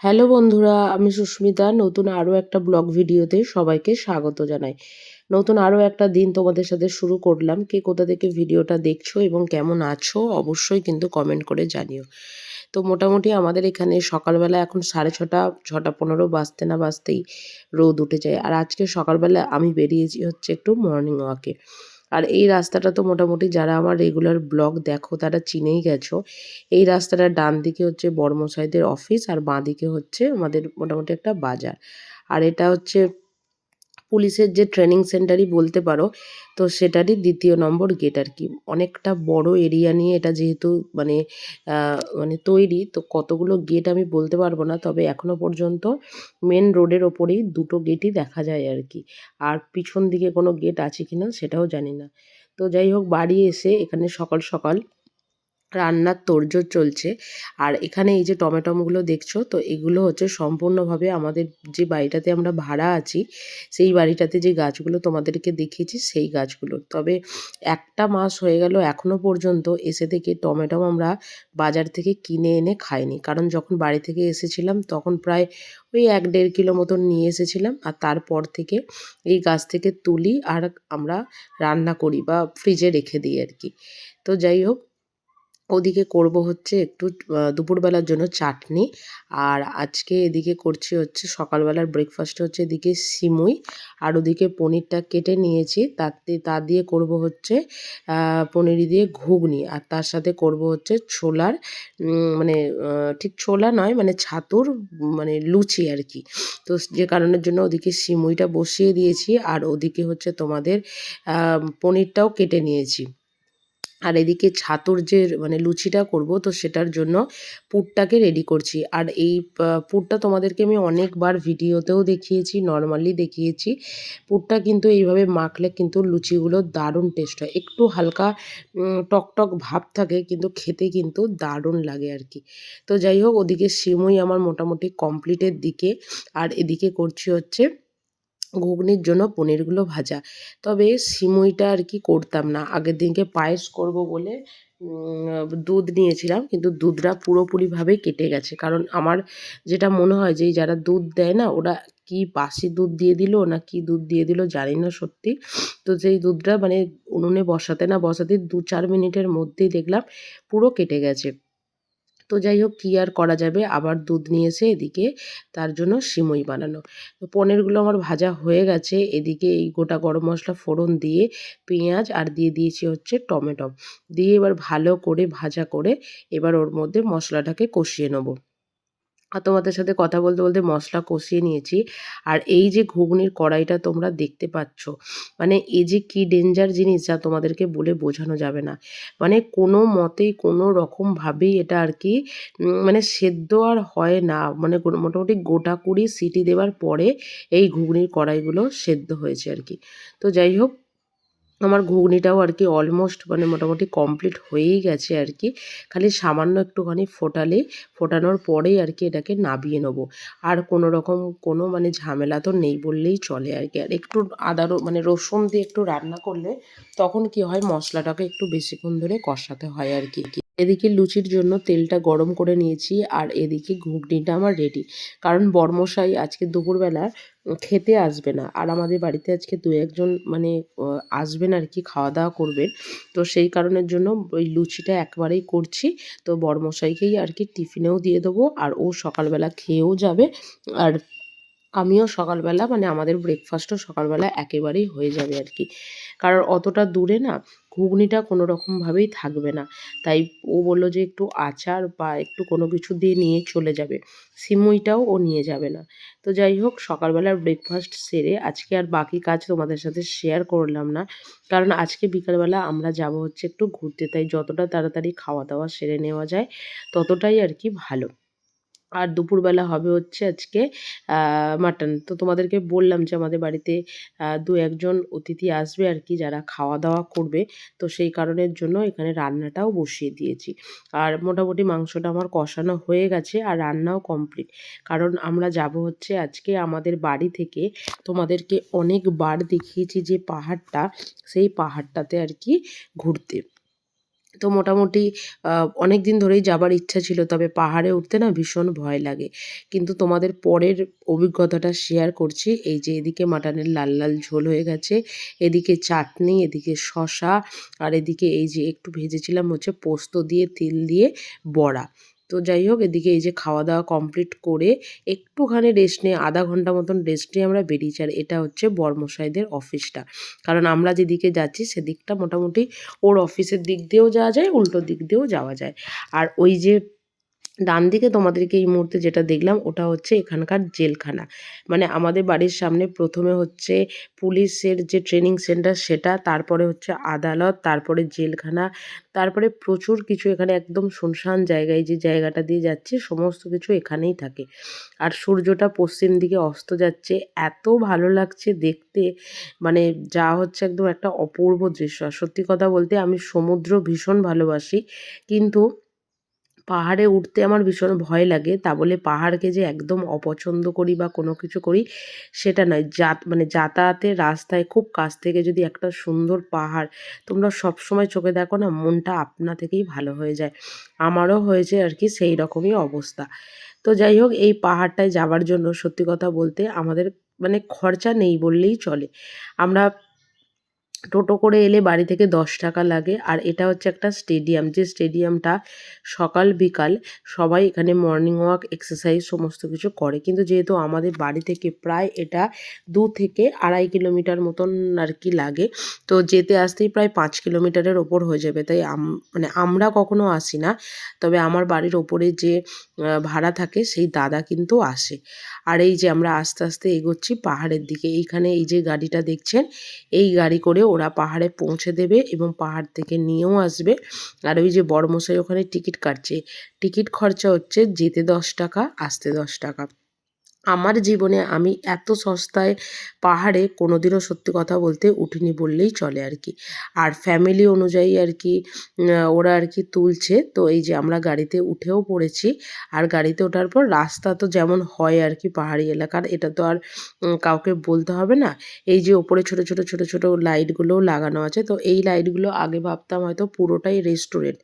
Hello বন্ধুরা, আমি সুস্মিতা। নতুন আরও একটা ব্লগ ভিডিওতে সবাইকে স্বাগত জানাই। নতুন আরও একটা দিন তোমাদের সাথে শুরু করলাম। কে কোথা থেকে ভিডিওটা দেখছো এবং কেমন আছো অবশ্যই কিন্তু কমেন্ট করে জানিও। তো মোটামুটি আমাদের এখানে সকালবেলা এখন 6:30, 6:15 বাজতে না বাজতেই রোদ উঠে যায়। আর আজকে সকালবেলা আমি বেরিয়েছি হচ্ছে একটু মর্নিং ওয়াকে। আর এই রাস্তাটা তো মোটামুটি যারা আমার রেগুলার ব্লগ দেখো তারা চিনেই গেছো। এই রাস্তাটার ডান দিকে হচ্ছে বড়মশাইদের অফিস আর বাঁ দিকে হচ্ছে আমাদের মোটামুটি একটা বাজার। আর এটা হচ্ছে পুলিশের যে ট্রেনিং সেন্টারই বলতে পারো। তো সেটারই ২য় নম্বর গেট আর কি। অনেকটা বড় এরিয়া নিয়ে এটা যেহেতু মানে তৈরি, তো কতগুলো গেট আমি বলতে পারবো না। তবে এখনো পর্যন্ত মেন রোডের ওপরেই 2টো গেটই দেখা যায় আর কি। আর পিছন দিকে কোনো গেট আছে কিনা সেটাও জানি না। তো যাই হোক, বাড়ি এসে এখানে সকাল সকাল রান্নার তোড়জোড় চলছে। আর এখানে এই যে টমেটোগুলো দেখছো, তো এগুলো হচ্ছে সম্পূর্ণভাবে আমাদের যে বাড়িটাতে আমরা ভাড়া আছি সেই বাড়িটাতে যে গাছগুলো তোমাদেরকে দেখিয়েছি সেই গাছগুলো। তবে 1 মাস হয়ে গেল এখনো পর্যন্ত এসে থেকে টমেটো আমরা বাজার থেকে কিনে এনে খাইনি। কারণ যখন বাড়ি থেকে এসেছিলাম তখন প্রায় ওই 1-1.5 কিলো মতন নিয়ে এসেছিলাম। আর তারপর থেকে এই গাছ থেকে তুলি আর আমরা রান্না করি বা ফ্রিজে রেখে দিই আর কি। তো যাই হোক, ওদিকে করব হচ্ছে একটু দুপুরবেলার জন্য চাটনি। আর আজকে এদিকে করছি হচ্ছে সকালবেলার ব্রেকফাস্টে হচ্ছে এদিকে সিমুই। আর ওদিকে পনিরটা কেটে নিয়েছি, তা দিয়ে করব হচ্ছে পনির দিয়ে ঘুগনি। আর তার সাথে করব হচ্ছে ছোলার মানে ঠিক ছোলা নয়, মানে ছাতুর মানে লুচি আর কি। তো যে কারণের জন্য ওদিকে সিমুইটা বসিয়ে দিয়েছি আর ওদিকে হচ্ছে তোমাদের পনিরটাও কেটে নিয়েছি। আর এদিকে ছাতুর যে মানে লুচিটা করব, তো সেটার জন্য পুরটাকে রেডি করছি। আর এই পুরটা তোমাদেরকে আমি অনেকবার ভিডিওতেও দেখিয়েছি, নর্মালি দেখিয়েছি। পুরটা কিন্তু এইভাবে মাখলে কিন্তু লুচিগুলো দারুণ টেস্ট হয়। একটু হালকা টক ভাব থাকে, কিন্তু খেতে কিন্তু দারুণ লাগে আর কি। তো যাই হোক, ওদিকে সিমুই আমার মোটামুটি কমপ্লিটের দিকে। আর এদিকে করছি হচ্ছে ঘুগনির জন্য পনিরগুলো ভাজা। তবে সিমুইটা আর কি করতাম না। আগের দিনকে পায়েস করব বলে দুধ নিয়েছিলাম, কিন্তু দুধটা পুরোপুরিভাবেই কেটে গেছে। কারণ আমার যেটা মনে হয় যে যারা দুধ দেয় না, ওরা কি বাসি দুধ দিয়ে দিল না কি দুধ দিয়ে দিল জানি না সত্যি। তো যেই দুধটা মানে উনুনে বসাতে না বসাতেই 2-4 মিনিটের মধ্যেই দেখলাম পুরো কেটে গেছে। তো যাই হোক, কী আর করা যাবে, আবার দুধ নিয়ে এসে এদিকে তার জন্য সিমুই বানানো। তো পনিরগুলো আমার ভাজা হয়ে গেছে। এদিকে এই গোটা গরম মশলা ফোড়ন দিয়ে পেঁয়াজ আর দিয়ে দিয়েছি হচ্ছে টমেটো দিয়ে এবার ভালো করে ভাজা করে এবার ওর মধ্যে মশলাটাকে কষিয়ে নেবো। আর তোমাদের সাথে কথা বলতে বলতে মশলা কষিয়ে নিয়েছি। আর এই যে ঘুগনির কড়াইটা তোমরা দেখতে পাচ্ছ, মানে এই যে কি ডেঞ্জার জিনিস যা তোমাদেরকে বলে বোঝানো যাবে না। মানে কোনো মতেই কোনো রকমভাবেই এটা আর কি মানে সেদ্ধ আর হয় না। মানে মোটামুটি গোটা 20 সিটি দেওয়ার পরে এই ঘুগনির কড়াইগুলো সেদ্ধ হয়েছে আর কি। তো যাই হোক, আমার ঘুগনিটাও আর কি অলমোস্ট মানে মোটামুটি কমপ্লিট হয়েই গেছে আর কি। খালি সামান্য একটুখানি ফোটানোর পরেই আর কি এটাকে নাবিয়ে নেবো। আর কোনো রকম কোনো মানে ঝামেলা তো নেই বললেই চলে আর কি। আর একটু মানে রসুন দিয়ে একটু রান্না করলে তখন কি হয়, মশলাটাকে একটু বেশিক্ষণ ধরে কষাতে হয় আর কি। এদিকে লুচির জন্য তেলটা গরম করে নিয়েছি আর এদিকে ঘুগনিটা আমার রেডি। কারণ বরমশাই আজকে দুপুরবেলা খেতে আসবে না। আর আমাদের বাড়িতে আজকে 2-1 জন মানে আসবেন আর কি, খাওয়া দাওয়া করবেন। তো সেই কারণের জন্য ওই লুচিটা একবারেই করছি। তো বরমশাইকেই আর কি টিফিনেও দিয়ে দেবো আর ও সকালবেলা খেয়েও যাবে। আর আমিও সকালবেলা মানে আমাদের ব্রেকফাস্টও সকালবেলা একেবারেই হয়ে যাবে আর কি। কারণ অতটা দূরে না ঘুগনিটা কোনো রকমভাবেই থাকবে না। তাই ও বলল যে একটু আচার বা একটু কোনো কিছু দিয়ে নিয়ে চলে যাবে। সিমুইটাও ও নিয়ে যাবে না। তো যাই হোক, সকালবেলার ব্রেকফাস্ট সেরে আজকে আর বাকি কাজ তোমাদের সাথে শেয়ার করলাম না। কারণ আজকে বিকালবেলা আমরা যাব হচ্ছে একটু ঘুরতে। তাই যতটা তাড়াতাড়ি খাওয়া দাওয়া সেরে নেওয়া যায় ততটাই আর কি ভালো। আর দুপুরবেলা হবে হচ্ছে আজকে মাটন। তো তোমাদেরকে বললাম যে আমাদের বাড়িতে 2-1 জন অতিথি আসবে আর কি, যারা খাওয়া দাওয়া করবে। তো সেই কারণের জন্য এখানে রান্নাটাও বসিয়ে দিয়েছি। আর মোটামুটি মাংসটা আমার কষানো হয়ে গেছে আর রান্নাও কমপ্লিট। কারণ আমরা যাব হচ্ছে আজকে আমাদের বাড়ি থেকে, তোমাদেরকে অনেকবার দেখিয়েছি যে পাহাড়টা, সেই পাহাড়টাতে আর কি ঘুরতে। তো মোটামুটি অনেক দিন ধরেই যাবার ইচ্ছা ছিল, তবে পাহাড়ে উঠতে না ভীষণ ভয় লাগে। কিন্তু তোমাদের পরের অভিজ্ঞতাটা শেয়ার করছি। এই যে এদিকে মাটনের লাল লাল ঝোল হয়ে গেছে, এদিকে চাটনি, এদিকে শসা, আর এদিকে এই যে একটু ভেজেছিলাম হচ্ছে পোস্ত দিয়ে, তিল দিয়ে বড়া। তো যাই হোক, এদিকে এই যে খাওয়া দাওয়া কমপ্লিট করে একটুখানি রেস্ট নিয়ে, আধা ঘন্টা মতন রেস্ট নিয়ে আমরা বেরিয়েছি। আর এটা হচ্ছে বরমশাইদের অফিসটা, কারণ আমরা যেদিকে যাচ্ছি সেদিকটা মোটামুটি ওর অফিসের দিক দিয়েও যাওয়া যায়, উল্টো দিক দিয়েও যাওয়া যায়। আর ওই যে ডান দিকে তোমাদেরকে এই মুহূর্তে যেটা দেখলাম, ওটা হচ্ছে এখানকার জেলখানা। মানে আমাদের বাড়ির সামনে প্রথমে হচ্ছে পুলিশের যে ট্রেনিং সেন্টার সেটা, তারপরে হচ্ছে আদালত, তারপরে জেলখানা, তারপরে প্রচুর কিছু এখানে একদম শুনশান জায়গায়, যে জায়গাটা দিয়ে যাচ্ছে সমস্ত কিছু এখানেই থাকে। আর সূর্যটা পশ্চিম দিকে অস্ত যাচ্ছে, এত ভালো লাগছে দেখতে, মানে যা হচ্ছে একদম একটা অপূর্ব দৃশ্য। আর সত্যি কথা বলতে আমি সমুদ্র ভীষণ ভালোবাসি, কিন্তু পাহাড়ে উঠতে আমার ভীষণ ভয় লাগে। তা বলে পাহাড়কে যে একদম অপছন্দ করি বা কোনো কিছু করি সেটা নয়। মানে যাতায়াতের রাস্তায় খুব কাছ থেকে যদি একটা সুন্দর পাহাড় তোমরা সবসময় চোখে দেখো না, মনটা আপনা থেকেই ভালো হয়ে যায়। আমারও হয়েছে আর কি সেই রকমই অবস্থা। তো যাই হোক, এই পাহাড়টায় যাওয়ার জন্য সত্যি কথা বলতে আমাদের মানে খরচা নেই বললেই চলে। আমরা টোটো করে এলে বাড়ি থেকে 10 টাকা লাগে। আর এটা হচ্ছে একটা স্টেডিয়াম, যে স্টেডিয়ামটা সকাল বিকাল সবাই এখানে মর্নিং ওয়াক, এক্সারসাইজ সমস্ত কিছু করে। কিন্তু যেহেতু আমাদের বাড়ি থেকে প্রায় এটা 2 থেকে 2.5 কিলোমিটার মতন আর কি লাগে, তো যেতে আসতেই প্রায় 5 কিলোমিটারের ওপর হয়ে যাবে। তাই মানে আমরা কখনো আসি না, তবে আমার বাড়ির ওপরে যে ভাড়া থাকে সেই দাদা কিন্তু আসে। আর এই যে আমরা আস্তে আস্তে এগোচ্ছি পাহাড়ের দিকে। এইখানে এই যে গাড়িটা দেখছেন, এই গাড়ি করে ওরা পাহাড়ে পৌঁছে দেবে এবং পাহাড় থেকে নিয়েও আসবে। আর ওই যে বড়মশাই ওখানে টিকিট কাটছে, টিকিট খরচা হচ্ছে যেতে 10 টাকা, আসতে 10 টাকা। আমার জীবনে আমি এত সস্তায় পাহাড়ে কোনোদিনও সত্যি কথা বলতে উঠিনি বললেই চলে আর কি। আর ফ্যামিলি অনুযায়ী আর কি ওরা আর কি তুলছে। তো এই যে আমরা গাড়িতে উঠেও পড়েছি। আর গাড়িতে ওঠার পর রাস্তা তো যেমন হয় আর কি পাহাড়ি এলাকার, এটা তো আর কাউকে বলতে হবে না। এই যে ওপরে ছোট ছোট ছোট ছোট লাইটগুলোও লাগানো আছে, তো এই লাইটগুলো আগে ভাবতাম হয়তো পুরোটাই রেস্টুরেন্ট,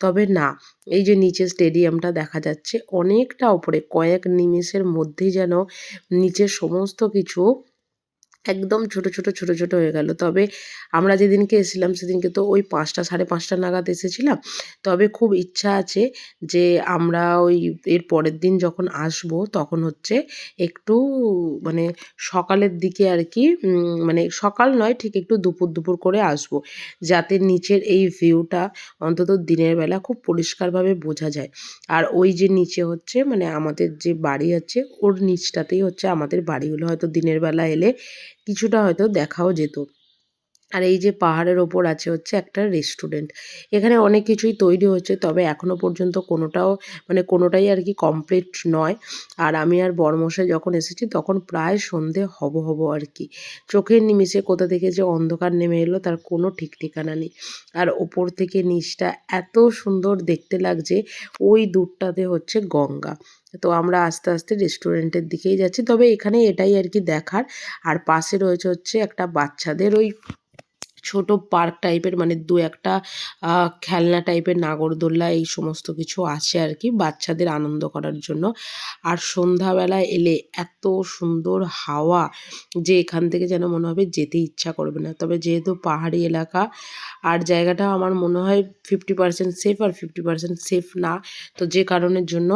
তবে না। এই যে নিচে স্টেডিয়ামটা দেখা যাচ্ছে অনেকটা ওপরে, কয়েক নিমেষের মধ্যেই যেন নিচে সমস্ত কিছু একদম ছোট ছোট ছোট ছোট হয়ে গেল। তবে আমরা যেদিনকে এসেছিলাম সেদিনকে তো ওই 5টা 5:30 নাগাদ এসেছিলাম। তবে খুব ইচ্ছা আছে যে আমরা ওই এর পরের দিন যখন আসবো তখন হচ্ছে একটু মানে সকালের দিকে আর কি, মানে সকাল নয় ঠিক একটু দুপুর দুপুর করে আসবো, যাতে নিচের এই ভিউটা অন্তত দিনের বেলা খুব পরিষ্কারভাবে বোঝা যায়। আর ওই যে নিচে হচ্ছে মানে আমাদের যে বাড়ি আছে ওর নিচটাতেই হচ্ছে আমাদের বাড়িগুলো, হয়তো দিনের বেলা এলে কিছুটা হয়তো দেখাও যেত। আর এই যে পাহাড়ের ওপর আছে হচ্ছে একটা রেস্টুরেন্ট, এখানে অনেক কিছুই তৈরি হচ্ছে, তবে এখনো পর্যন্ত কোনোটাও মানে কোনোটাই আর কি কমপ্লিট নয়। আর আমি আর বরমশাই যখন এসেছি তখন প্রায় সন্ধে হব আর কি। চোখের নিমিষে কোথা থেকে যে অন্ধকার নেমে এলো তার কোনো ঠিক ঠিকানা নেই। আর ওপর থেকে নিচটা এত সুন্দর দেখতে লাগছে, ওই দূরটাতে হচ্ছে গঙ্গা। তো আমরা আস্তে আস্তে রেস্টুরেন্টের দিকেই যাচ্ছি, তবে এখানে এটাই আর কি দেখার। আর পাশে রয়েছে হচ্ছে একটা বাচ্চাদের ওই ছোট পার্ক টাইপের, মানে 2-1টা খেলনা টাইপের, নাগরদোল্লা এই সমস্ত কিছু আছে আর কি বাচ্চাদের আনন্দ করার জন্য। আর সন্ধ্যাবেলায় এলে এত সুন্দর হাওয়া যে এখান থেকে যেন মনে হবে যেতে ইচ্ছা করবে না। তবে যেহেতু পাহাড়ি এলাকা আর জায়গাটা আমার মনে হয় 50% সেফ আর 50% সেফ না। তো যে কারণের জন্য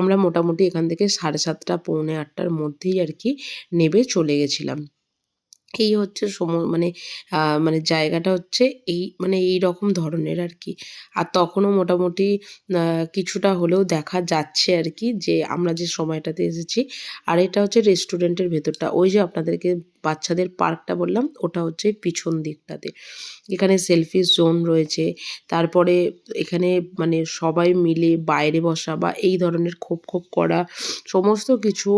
আমরা মোটামুটি এখান থেকে 7:30 পৌনে 8টার মধ্যেই আর কি নেবে চলে গেছিলাম। এই হচ্ছে মানে মানে জায়গাটা হচ্ছে মানে এইরকম ধরনের আর কি। আর তখনও মোটামুটি আ কিছুটা হলেও দেখা যাচ্ছে আর কি যে আমরা যে সময়টাতে এসেছি। আর এটা হচ্ছে রেস্টুরেন্টের ভেতরটা। ওই যে আপনাদেরকে বাচ্চাদের পার্কটা বললাম ওটা হচ্ছে পিছন দিকটাতে। এখানে সেলফি জোন রয়েছে। তারপরে এখানে মানে সবাই মিলে বাইরে বসা বা এই ধরনের খোপ করা সমস্ত কিছু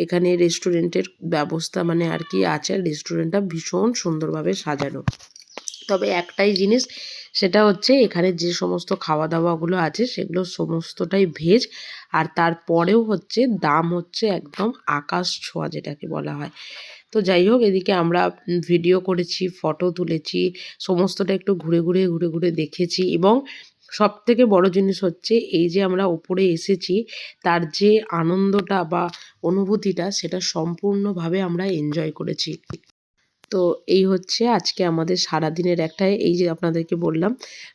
এখানে রেস্টুরেন্টের ব্যবস্থা মানে আর কি আছে। রেস্টুরেন্টটা ভীষণ সুন্দরভাবে সাজানো। তবে একটাই জিনিস, সেটা হচ্ছে এখানে যে সমস্ত খাওয়া দাওয়াগুলো আছে সেগুলো সমস্তটাই ভেজ, আর তারপরেও হচ্ছে দাম হচ্ছে একদম আকাশ ছোঁয়া যেটাকে বলা হয়। তো যাই হোক, এদিকে আমরা ভিডিও করেছি, ফটো তুলেছি, সমস্তটা একটু ঘুরে ঘুরে দেখেছি, এবং সবথেকে বড় জিনিস হচ্ছে এই যে আমরা ওপরে এসেছি তার যে আনন্দটা বা অনুভূতিটা সেটা সম্পূর্ণভাবে আমরা এনজয় করেছি। তো এই হচ্ছে আজকে আমাদের সারাদিনের একটা, এই যে আপনাদেরকে বললাম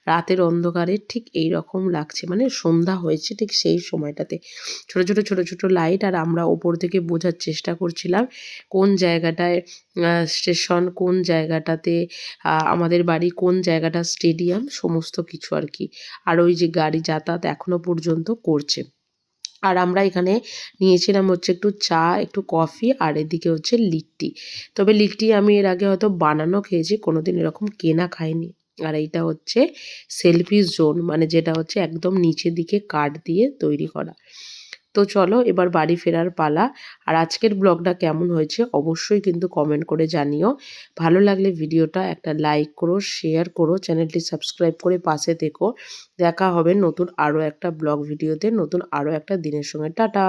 রাতের অন্ধকারে ঠিক এই রকম লাগছে, মানে সন্ধ্যা হয়েছে ঠিক সেই সময়টাতে ছোট ছোট লাইট, আর আমরা ওপর থেকে বোঝার চেষ্টা করছিলাম কোন জায়গাটায় স্টেশন, কোন জায়গাটাতে আমাদের বাড়ি, কোন জায়গাটা স্টেডিয়াম, সমস্ত কিছু আর কি। আর ওই যে গাড়ি যাতায়াত এখনো পর্যন্ত করছে। আর আমরা এখানে নিয়েছিলাম হচ্ছে একটু চা, একটু কফি, আর এদিকে হচ্ছে লিট্টি। তবে লিট্টি আমি এর আগে হয়তো বানানো খেয়েছি, কোনোদিন এরকম কেনা খাইনি। আর এইটা হচ্ছে সেলফি জোন, মানে যেটা হচ্ছে একদম নিচের দিকে কাঠ দিয়ে তৈরি করা। তো চলো এবার বাড়ি ফেরার পালা। আর আজকের ব্লগটা কেমন হয়েছে অবশ্যই কিন্তু কমেন্ট করে জানিও। ভালো লাগলে ভিডিওটা একটা লাইক করো, শেয়ার করো, চ্যানেলটি সাবস্ক্রাইব করে পাশে থেকো। দেখা হবে নতুন আরও একটা ব্লগ ভিডিওতে, নতুন আরও একটা দিনের সঙ্গে। টাটা।